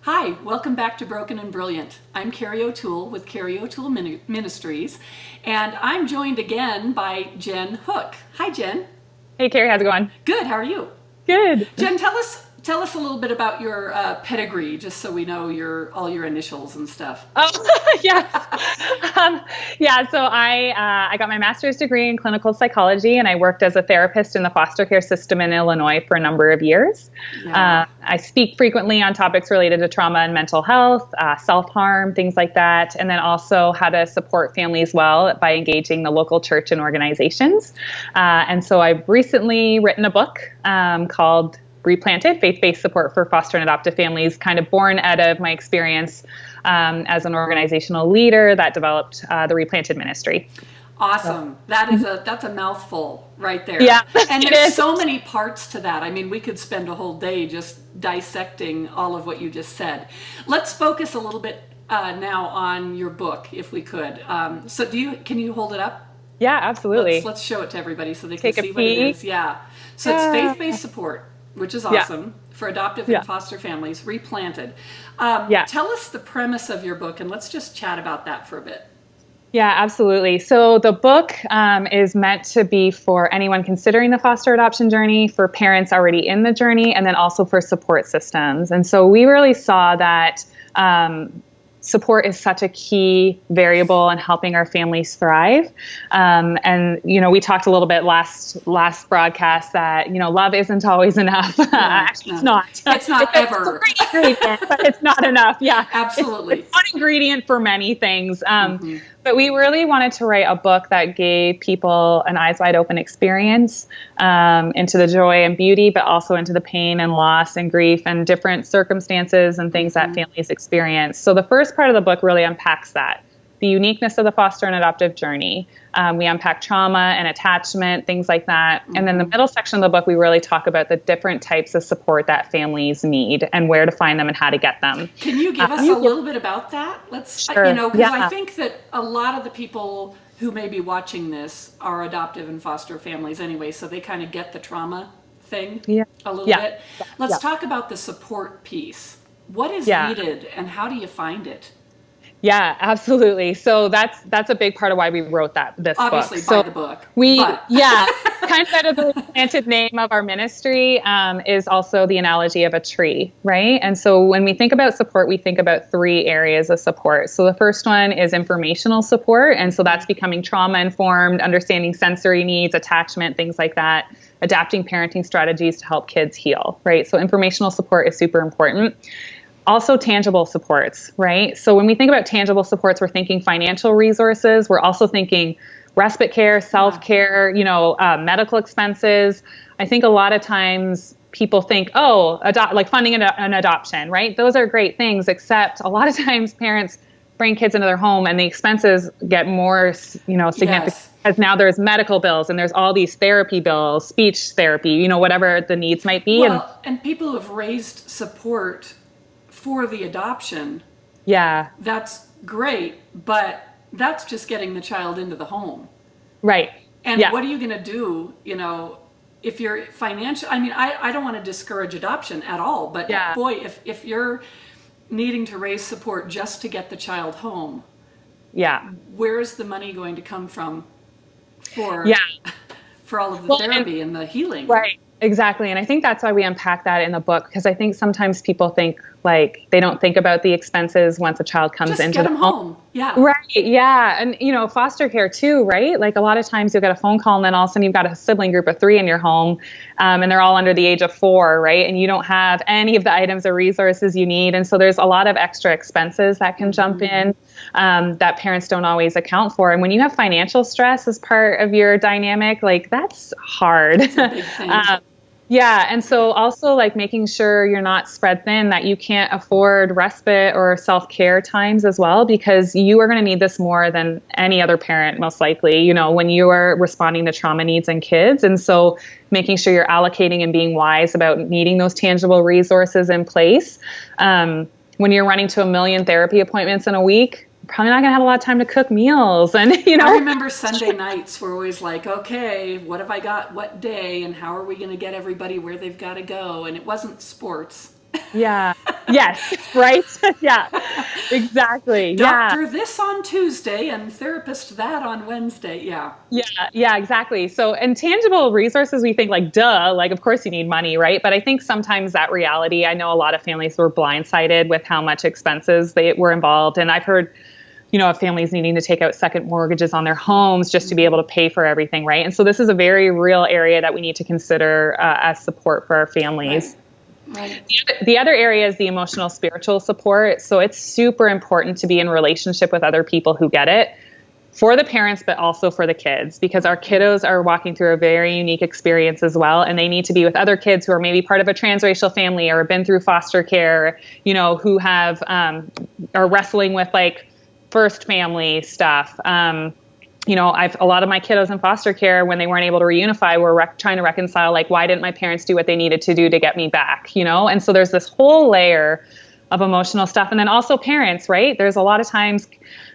Hi, welcome back to Broken and Brilliant. I'm Carrie O'Toole with Carrie O'Toole Ministries, and I'm joined again by Jenn Hook. Hi, Jenn. Hey, Carrie, how's it going? Good, how are you? Good. Jenn, tell us a little bit about your pedigree, just so we know all your initials and stuff. Oh, yes. So I got my master's degree in clinical psychology, and I worked as a therapist in the foster care system in Illinois for a number of years. Yeah. I speak frequently on topics related to trauma and mental health, self-harm, things like that, and then also how to support families well by engaging the local church and organizations. And so I've recently written a book called Replanted, Faith-Based Support for Foster and Adoptive Families, kind of born out of my experience as an organizational leader that developed the Replanted Ministry. Awesome. That's a mouthful right there. Yeah, and there's so many parts to that. I mean, we could spend a whole day just dissecting all of what you just said. Let's focus a little bit now on your book, if we could. So can you hold it up? Yeah, absolutely. Let's show it to everybody so they can Take see a what it peek. is. Yeah. So it's faith-based support, which is awesome, for adoptive and foster families, Replanted. Tell us the premise of your book, and let's just chat about that for a bit. Yeah, absolutely. So the book is meant to be for anyone considering the foster adoption journey, for parents already in the journey, and then also for support systems. And so we really saw that support is such a key variable in helping our families thrive. And, we talked a little bit last broadcast that, love isn't always enough. Actually, it's not. It's not ever. It's a great ingredient, but it's not enough. Yeah, absolutely. It's one ingredient for many things. But we really wanted to write a book that gave people an eyes wide open experience into the joy and beauty, but also into the pain and loss and grief and different circumstances and things that families experience. So the first part of the book really unpacks that, the uniqueness of the foster and adoptive journey. We unpack trauma and attachment, things like that. And then the middle section of the book, we really talk about the different types of support that families need and where to find them and how to get them. Can you give us a little bit about that? Sure. Because I think that a lot of the people who may be watching this are adoptive and foster families anyway, so they kind of get the trauma thing a little bit. Let's talk about the support piece. What is needed and how do you find it? Yeah, absolutely. So that's a big part of why we wrote this book. Obviously, buy the book. Kind of out of the planted name of our ministry is also the analogy of a tree, right? And so when we think about support, we think about 3 areas of support. So the first one is informational support. And so that's becoming trauma-informed, understanding sensory needs, attachment, things like that, adapting parenting strategies to help kids heal, right? So informational support is super important. Also tangible supports, right? So when we think about tangible supports, we're thinking financial resources. We're also thinking respite care, self-care, medical expenses. I think a lot of times people think, like funding an adoption, right? Those are great things, except a lot of times parents bring kids into their home and the expenses get more, significant. Because now there's medical bills and there's all these therapy bills, speech therapy, whatever the needs might be. Well, and people who have raised support for the adoption, that's great, but that's just getting the child into the home. Right. And what are you going to do, if you're financial? I mean, I don't want to discourage adoption at all, but boy, if you're needing to raise support just to get the child home, where's the money going to come from for all of the therapy and the healing? Right. Exactly. And I think that's why we unpack that in the book, because I think sometimes people think they don't think about the expenses once a child comes just into get the them home. Yeah. Right. Yeah. And, foster care too, right? Like a lot of times you'll get a phone call and then all of a sudden you've got a sibling group of 3 in your home and they're all under the age of 4, right? And you don't have any of the items or resources you need. And so there's a lot of extra expenses that can jump in that parents don't always account for. And when you have financial stress as part of your dynamic, that's hard. It's a big thing. And so also making sure you're not spread thin, that you can't afford respite or self-care times as well, because you are going to need this more than any other parent, most likely, when you are responding to trauma needs in kids. And so making sure you're allocating and being wise about needing those tangible resources in place. When you're running to 1 million therapy appointments in a week, probably not going to have a lot of time to cook meals. And, I remember Sunday nights were always like, okay, what day and how are we going to get everybody where they've got to go? And it wasn't sports. Yeah. Yes. Right. Yeah. Exactly. Yeah. Doctor this on Tuesday and therapist that on Wednesday. Yeah. Yeah. Yeah. Exactly. So intangible resources, we think like, duh, like, of course you need money, right? But I think sometimes that reality, I know a lot of families were blindsided with how much expenses they were involved. And I've heard, of families needing to take out second mortgages on their homes just to be able to pay for everything, right? And so this is a very real area that we need to consider as support for our families. Right. The other area is the emotional, spiritual support. So it's super important to be in relationship with other people who get it, for the parents, but also for the kids, because our kiddos are walking through a very unique experience as well. And they need to be with other kids who are maybe part of a transracial family or been through foster care, who have, are wrestling with like first family stuff. A lot of my kiddos in foster care, when they weren't able to reunify, were trying to reconcile, like, why didn't my parents do what they needed to do to get me back, And so there's this whole layer of emotional stuff. And then also parents, right? There's a lot of times,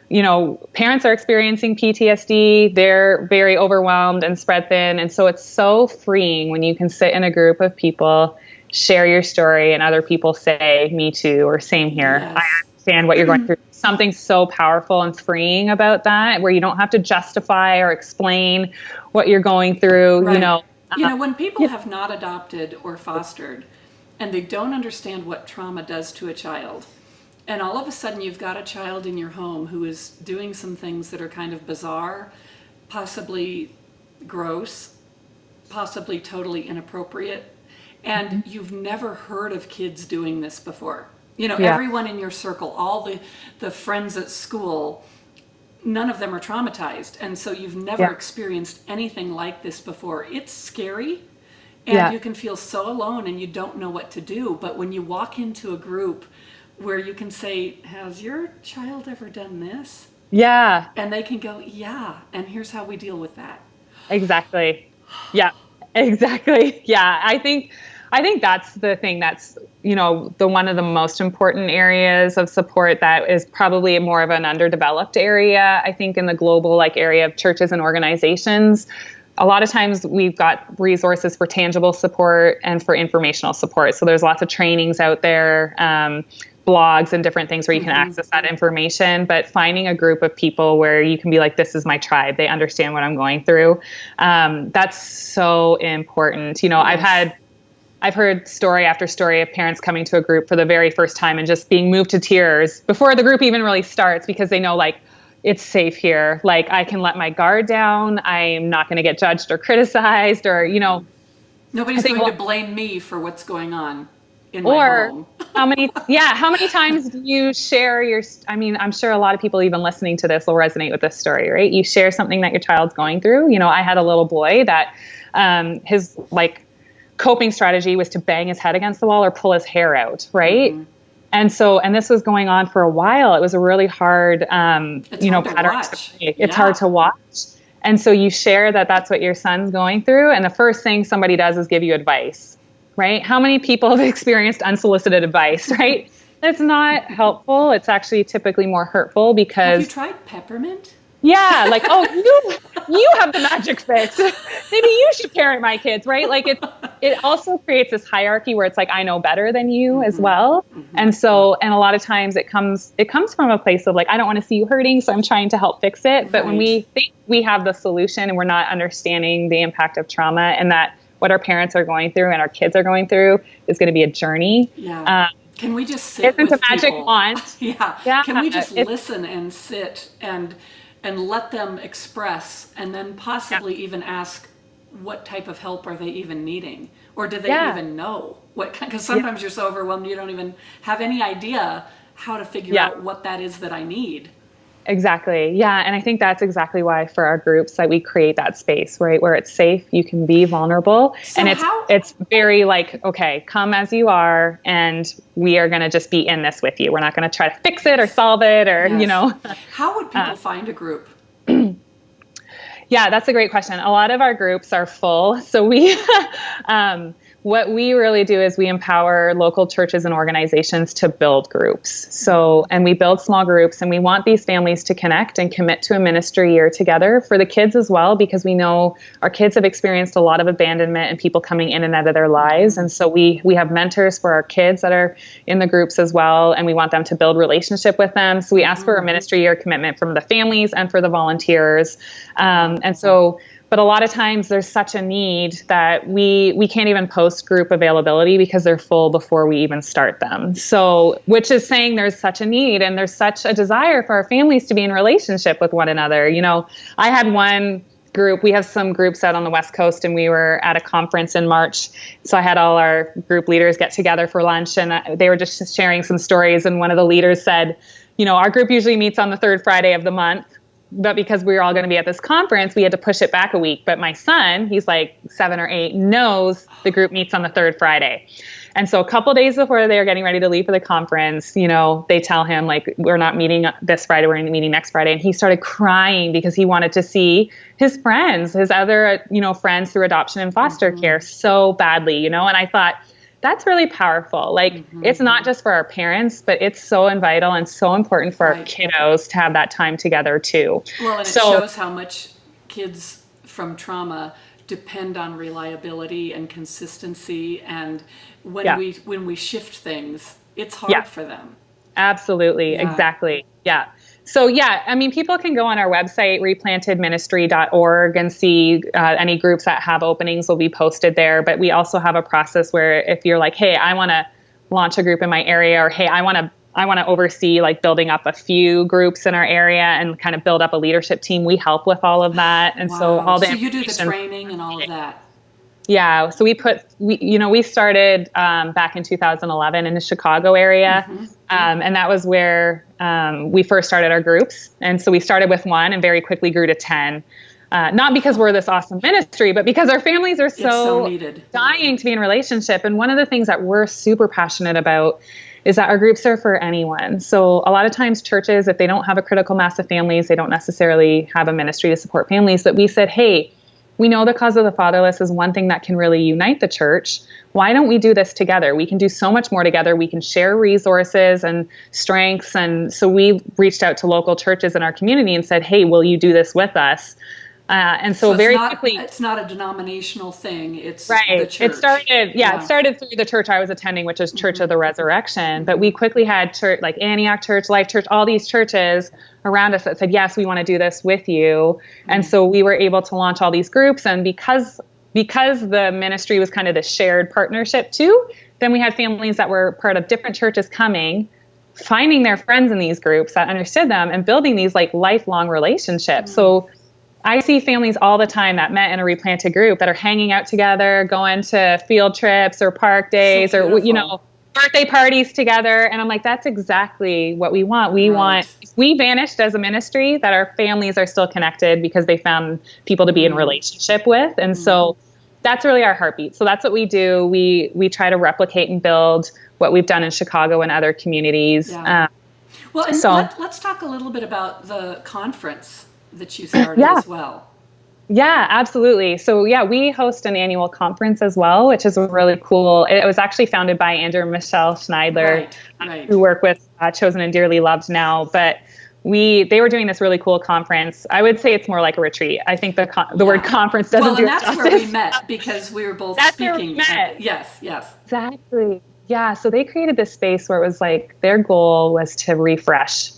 parents are experiencing PTSD. They're very overwhelmed and spread thin. And so it's so freeing when you can sit in a group of people, share your story, and other people say, me too, or same here. Yes. I understand what you're going through. Something so powerful and freeing about that, where you don't have to justify or explain what you're going through, Right. When people have not adopted or fostered and they don't understand what trauma does to a child, and all of a sudden you've got a child in your home who is doing some things that are kind of bizarre, possibly gross, possibly totally inappropriate, and you've never heard of kids doing this before. Everyone in your circle, all the friends at school, none of them are traumatized. And so you've never experienced anything like this before. It's scary, and you can feel so alone and you don't know what to do. But when you walk into a group where you can say, has your child ever done this? Yeah. And they can go, yeah, and here's how we deal with that. Exactly. Yeah, exactly. Yeah. I think that's the thing that's, the one of the most important areas of support that is probably more of an underdeveloped area. I think in the global area of churches and organizations, a lot of times we've got resources for tangible support and for informational support. So there's lots of trainings out there, blogs and different things where you can access that information, but finding a group of people where you can be like, this is my tribe. They understand what I'm going through. That's so important. Yes. I've heard story after story of parents coming to a group for the very first time and just being moved to tears before the group even really starts, because they know it's safe here. I can let my guard down. I'm not going to get judged or criticized or, Nobody's going to blame me for what's going on in my home. how many times do you share I'm sure a lot of people even listening to this will resonate with this story, right? You share something that your child's going through. I had a little boy that, his coping strategy was to bang his head against the wall or pull his hair out, right? Mm-hmm. And this was going on for a while. It was a really hard, pattern. It's hard to watch. And so you share that that's what your son's going through. And the first thing somebody does is give you advice, right? How many people have experienced unsolicited advice, right? It's not helpful. It's actually typically more hurtful because... Have you tried peppermint? Yeah, you have the magic fix. Maybe you should parent my kids, right? It also creates this hierarchy where it's I know better than you as well. Mm-hmm. And a lot of times it comes from a place of I don't want to see you hurting, so I'm trying to help fix it. But when we think we have the solution and we're not understanding the impact of trauma and that what our parents are going through and our kids are going through is going to be a journey. Yeah. Can we just sit with a magic people? wand. Yeah. Can we just listen and sit and let them express, and then possibly even ask, what type of help are they even needing? Or do they even know? Because sometimes you're so overwhelmed you don't even have any idea how to figure out what that is that I need. Exactly. Yeah. And I think that's exactly why for our groups that we create that space, right, where it's safe, you can be vulnerable. So and it's very okay, come as you are, and we are going to just be in this with you. We're not going to try to fix it or solve it or, How would people find a group? Yeah, that's a great question. A lot of our groups are full. So we what we really do is we empower local churches and organizations to build groups. So, and we build small groups, and we want these families to connect and commit to a ministry year together for the kids as well, because we know our kids have experienced a lot of abandonment and people coming in and out of their lives. And so we have mentors for our kids that are in the groups as well, and we want them to build relationship with them. So we ask for a ministry year commitment from the families and for the volunteers. But a lot of times there's such a need that we can't even post group availability because they're full before we even start them. So, which is saying there's such a need and there's such a desire for our families to be in relationship with one another. You know, I had one group, we have some groups out on the West Coast, and we were at a conference in March. So I had all our group leaders get together for lunch, and they were just sharing some stories. And one of the leaders said, you know, our group usually meets on the third Friday of the month, but because we were all going to be at this conference, we had to push it back a week. But my son, he's like 7 or 8, knows the group meets on the third Friday. And so a couple days before they were getting ready to leave for the conference, you know, they tell him, like, we're not meeting this Friday, we're meeting next Friday. And he started crying because he wanted to see his friends, his other, you know, friends through adoption and foster care so badly, you know. And I thought, that's really powerful. Like, it's not just for our parents, but it's so vital and so important for our kiddos to have that time together too. Well, and it shows how much kids from trauma depend on reliability and consistency. And when we shift things, it's hard for them. Absolutely. Yeah. Exactly. Yeah. So I mean, people can go on our website, replantedministry.org, and see any groups that have openings will be posted there. But we also have a process where if you're like, hey, I want to launch a group in my area, or hey, I want to oversee like building up a few groups in our area and kind of build up a leadership team, we help with all of that. And so all the you do the training and all of that. Yeah. So we started back in 2011 in the Chicago area. And that was where we first started our groups. And so we started with 1 and very quickly grew to 10. Not because we're this awesome ministry, but because our families are so dying to be in relationship. And one of the things that we're super passionate about is that our groups are for anyone. So a lot of times churches, if they don't have a critical mass of families, they don't necessarily have a ministry to support families. But we said, hey, we know the cause of the fatherless is one thing that can really unite the church. Why don't we do this together? We can do so much more together. We can share resources and strengths. And so we reached out to local churches in our community and said, hey, will you do this with us? And so very quickly, it's not a denominational thing. It's right. The church. It started through the church I was attending, which is Church of the Resurrection. But we quickly had church like Antioch Church, Life Church, all these churches around us that said, yes, we want to do this with you. And so we were able to launch all these groups. And because the ministry was kind of the shared partnership too, then we had families that were part of different churches coming, finding their friends in these groups that understood them and building these like lifelong relationships. So I see families all the time that met in a Replanted group that are hanging out together, going to field trips or park days or, you know, birthday parties together. And I'm like, that's exactly what we want. We want, if we vanished as a ministry, that our families are still connected because they found people to be in relationship with. And so that's really our heartbeat. So that's what we do. We try to replicate and build what we've done in Chicago and other communities. Yeah. Well, and let's talk a little bit about the conference that you started as well. Yeah, absolutely. So we host an annual conference as well, which is really cool. It was actually founded by Andrew and Michelle Schneidler, who work with Chosen and Dearly Loved now. But they were doing this really cool conference. I would say it's more like a retreat. I think the word conference doesn't do it justice. Well, and that's where we met because we were both speaking. Yes. Exactly. Yeah. So they created this space where it was like their goal was to refresh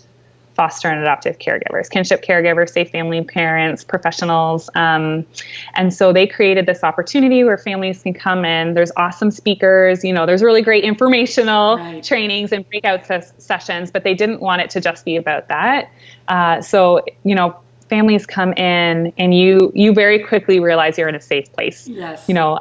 foster and adoptive caregivers, kinship caregivers, safe family parents, professionals. And so they created this opportunity where families can come in. There's awesome speakers, you know, there's really great informational trainings and breakout sessions, but they didn't want it to just be about that. So, you know, families come in and you very quickly realize you're in a safe place. Yes. You know,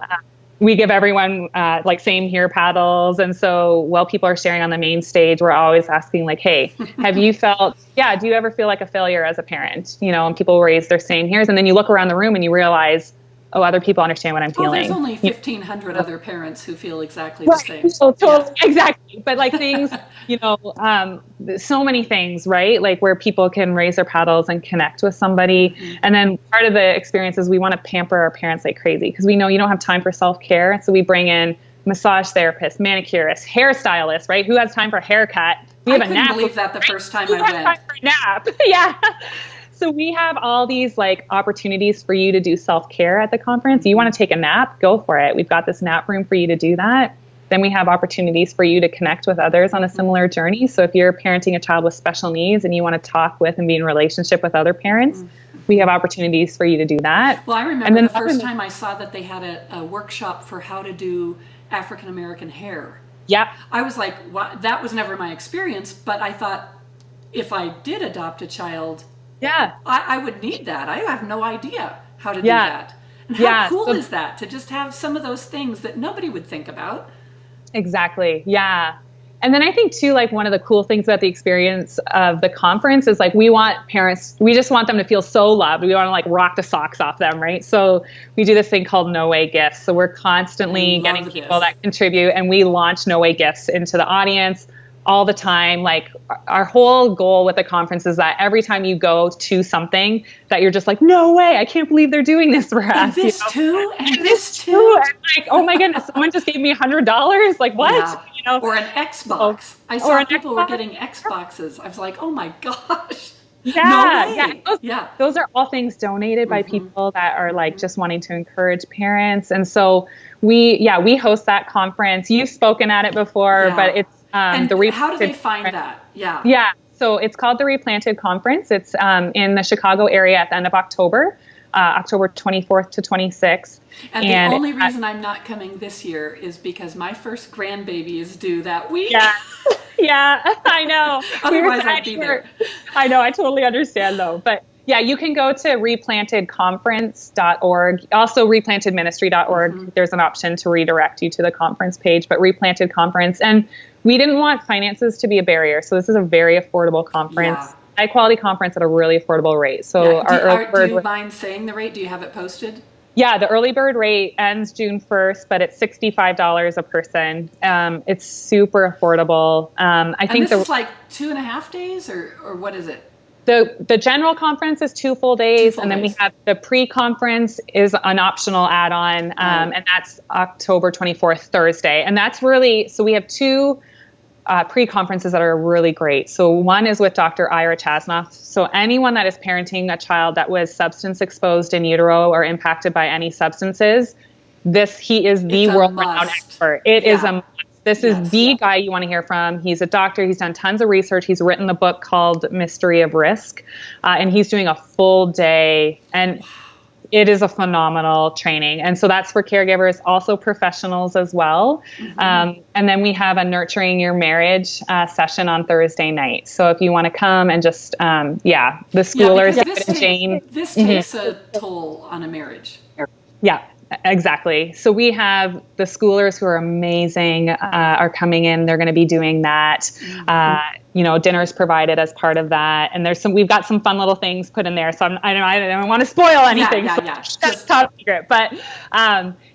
we give everyone like same here paddles. And so while people are sharing on the main stage, we're always asking like, hey, have you felt, do you ever feel like a failure as a parent? You know, and people raise their same heres. And then you look around the room and you realize oh, other people understand what I'm feeling. There's only 1,500 other parents who feel exactly the same. So totally, exactly. But like things, so many things, right? Like where people can raise their paddles and connect with somebody. Mm-hmm. And then part of the experience is we want to pamper our parents like crazy because we know you don't have time for self-care. So we bring in massage therapists, manicurists, hairstylists, right? Who has time for a haircut? We have I couldn't believe that the first time I went. Time for a nap. Yeah. So we have all these like opportunities for you to do self-care at the conference. You want to take a nap? Go for it. We've got this nap room for you to do that. Then we have opportunities for you to connect with others on a similar journey. So if you're parenting a child with special needs and you want to talk with and be in relationship with other parents, we have opportunities for you to do that. Well, I remember the first time I saw that they had a workshop for how to do African American hair. Yeah. I was like, that was never my experience, but I thought if I did adopt a child, I would need that. I have no idea how to do that. And how cool is that to just have some of those things that nobody would think about? Exactly. Yeah. And then I think too, like one of the cool things about the experience of the conference is like we want parents, we just want them to feel so loved. We want to like rock the socks off them, right? So we do this thing called No Way Gifts. So we're constantly getting people that contribute, and we launch No Way Gifts into the audience all the time. Like our whole goal with the conference is that every time you go to something that you're just like, no way, I can't believe they're doing this for us. And this too, and this too. And like, oh my goodness, someone just gave me $100. Like what? Yeah. Or an Xbox. I saw people were getting Xboxes. I was like, oh my gosh. Yeah. Those are all things donated by people that are like just wanting to encourage parents. And so we host that conference. You've spoken at it before, but it's and how do they find that? Yeah. So it's called the Replanted Conference. It's in the Chicago area at the end of October, October 24th to 26th. And the only reason I'm not coming this year is because my first grandbaby is due that week. Yeah, I know. Otherwise I'd be there. I know. I totally understand though. But yeah, you can go to replantedconference.org. Also replantedministry.org. There's an option to redirect you to the conference page, but Replanted Conference. And we didn't want finances to be a barrier. So this is a very affordable conference, high quality conference at a really affordable rate. So do you mind saying the rate? Do you have it posted? Yeah, the early bird rate ends June 1st, but it's $65 a person. It's super affordable. I think this is like 2.5 days or what is it? The general conference is 2 full days, and then we have the pre-conference is an optional add-on, and that's October 24th, Thursday. And that's really, so we have 2 pre-conferences that are really great. So one is with Dr. Ira Chasnoff. So anyone that is parenting a child that was substance exposed in utero or impacted by any substances, he is the world-renowned expert. It is a must. This is the guy you want to hear from. He's a doctor. He's done tons of research. He's written the book called Mystery of Risk, and he's doing a full day, and it is a phenomenal training. And so that's for caregivers, also professionals as well. And then we have a Nurturing Your Marriage session on Thursday night. So if you want to come and just, the schoolers, Jane. This takes a toll on a marriage. Yeah. Exactly. So we have the schoolers who are amazing, are coming in. They're going to be doing that. Dinner's provided as part of that. And we've got some fun little things put in there. So I don't want to spoil anything. That's top secret. But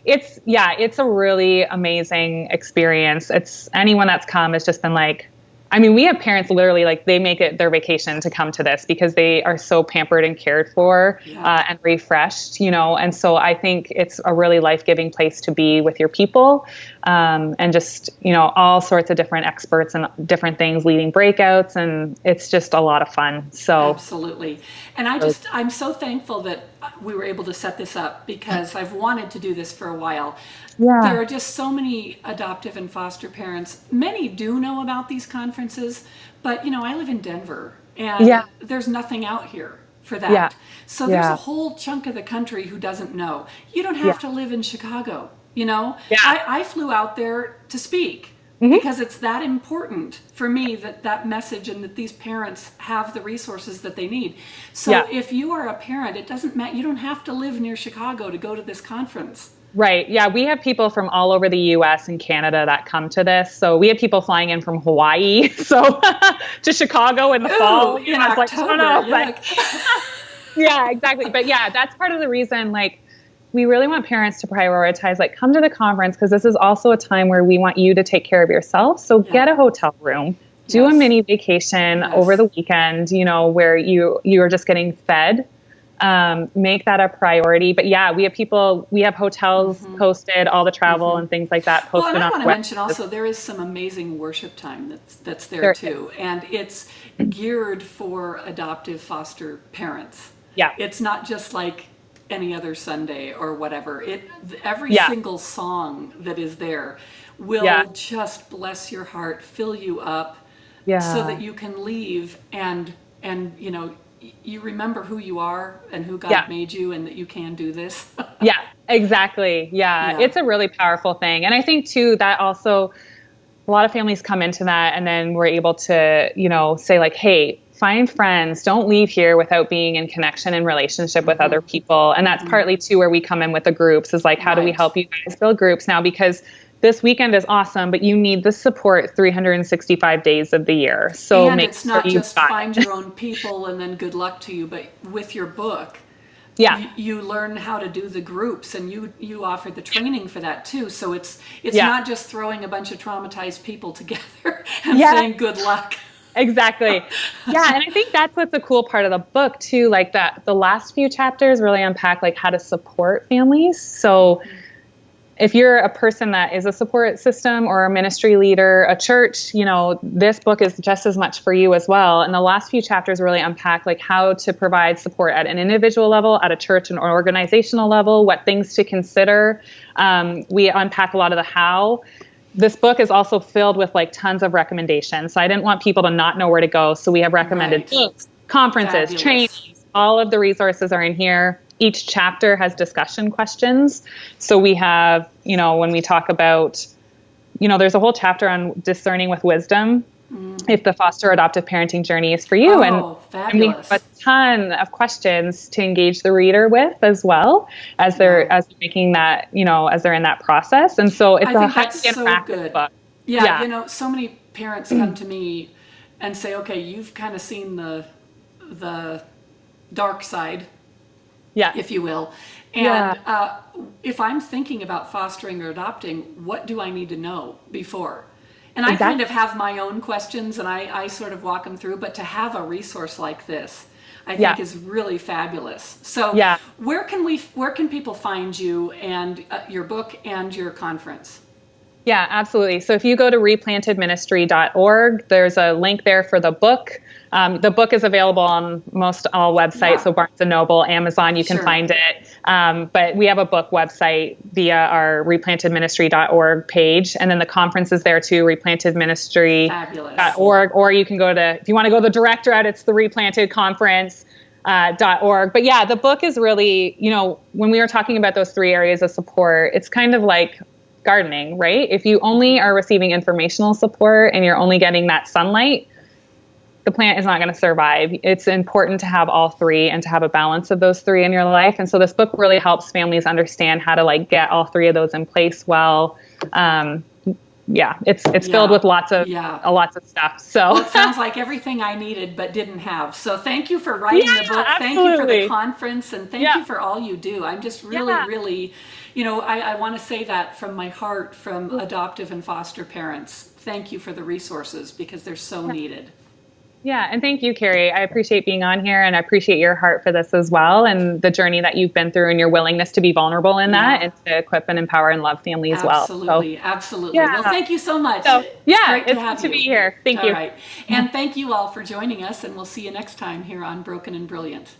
it's a really amazing experience. It's anyone that's come has just been like, I mean, we have parents literally like they make it their vacation to come to this because they are so pampered and cared for and refreshed, and so I think it's a really life-giving place to be with your people, and just, all sorts of different experts and different things leading breakouts, and it's just a lot of fun. So absolutely. And I'm so thankful that we were able to set this up because I've wanted to do this for a while. Yeah. There are just so many adoptive and foster parents. Many do know about these conferences, but I live in Denver and there's nothing out here for that. Yeah. So there's a whole chunk of the country who doesn't know. You don't have to live in Chicago, I flew out there to speak because it's that important for me that message and that these parents have the resources that they need. So if you are a parent, it doesn't matter. You don't have to live near Chicago to go to this conference. Right. Yeah. We have people from all over the U.S. and Canada that come to this. So we have people flying in from Hawaii, to Chicago in the fall. In October, yeah, exactly. But yeah, that's part of the reason, we really want parents to prioritize, like, come to the conference, because this is also a time where we want you to take care of yourself. So get a hotel room, do a mini vacation over the weekend, you know, where you are just getting fed. Make that a priority. But yeah, we have hotels posted, all the travel and things like that posted. Well, and I want to mention also, there is some amazing worship time that's there too. And it's geared for adoptive foster parents. Yeah. It's not just like any other Sunday or whatever. Every single song that is there will just bless your heart, fill you up, so that you can leave and you know, you remember who you are and who God made you, and that you can do this. Yeah, exactly. Yeah, it's a really powerful thing. And I think too, that also, a lot of families come into that, and then we're able to, you know, say like, hey, find friends, don't leave here without being in connection and relationship with other people. And that's partly too where we come in with the groups, is like, how do we help you guys build groups now? Because this weekend is awesome, but you need the support 365 days of the year. So and it's not just find your own people and then good luck to you, but with your book, you learn how to do the groups, and you offer the training for that too. So it's not just throwing a bunch of traumatized people together and saying good luck. Exactly. Yeah. And I think that's what's a cool part of the book too. Like that, the last few chapters really unpack like how to support families. So if you're a person that is a support system or a ministry leader, a church, you know, this book is just as much for you as well. And the last few chapters really unpack like how to provide support at an individual level, at a church and organizational level, what things to consider. We unpack a lot of the how. This book is also filled with like tons of recommendations. So I didn't want people to not know where to go. So we have recommended books, conferences, trainings, all of the resources are in here. Each chapter has discussion questions. So we have, you know, when we talk about, you know, there's a whole chapter on discerning with wisdom, if the foster adoptive parenting journey is for you. And we have a ton of questions to engage the reader with as well as they're making that, you know, as they're in that process. And so it's a highly interactive book. Yeah, you know, so many parents come to me and say, okay, you've kind of seen the dark side, if you will. And if I'm thinking about fostering or adopting, what do I need to know before? And I kind of have my own questions, and I sort of walk them through, but to have a resource like this, I think is really fabulous. So where can people find you and your book and your conference? Yeah, absolutely. So if you go to replantedministry.org, there's a link there for the book. The book is available on most all websites, so Barnes & Noble, Amazon, you can find it. But we have a book website via our replantedministry.org page. And then the conference is there too, replantedministry.org. Or you can go to, if you want to go the direct route, it's the Replanted Conference. .org. But yeah, the book is really, you know, when we were talking about those three areas of support, it's kind of like gardening, right? If you only are receiving informational support and you're only getting that sunlight, the plant is not going to survive. It's important to have all three and to have a balance of those three in your life. And so this book really helps families understand how to like get all three of those in place well. It's filled with lots of stuff. So it sounds like everything I needed but didn't have. So thank you for writing the book. Absolutely. Thank you for the conference, and thank you for all you do. I'm just really, you know, I want to say that from my heart, from adoptive and foster parents. Thank you for the resources, because they're so needed. Yeah. And thank you, Carrie. I appreciate being on here, and I appreciate your heart for this as well, and the journey that you've been through and your willingness to be vulnerable in that and to equip and empower and love families well. Absolutely. Well, thank you so much. So, it's good to be here. Thank you. All right. And thank you all for joining us, and we'll see you next time here on Broken and Brilliant.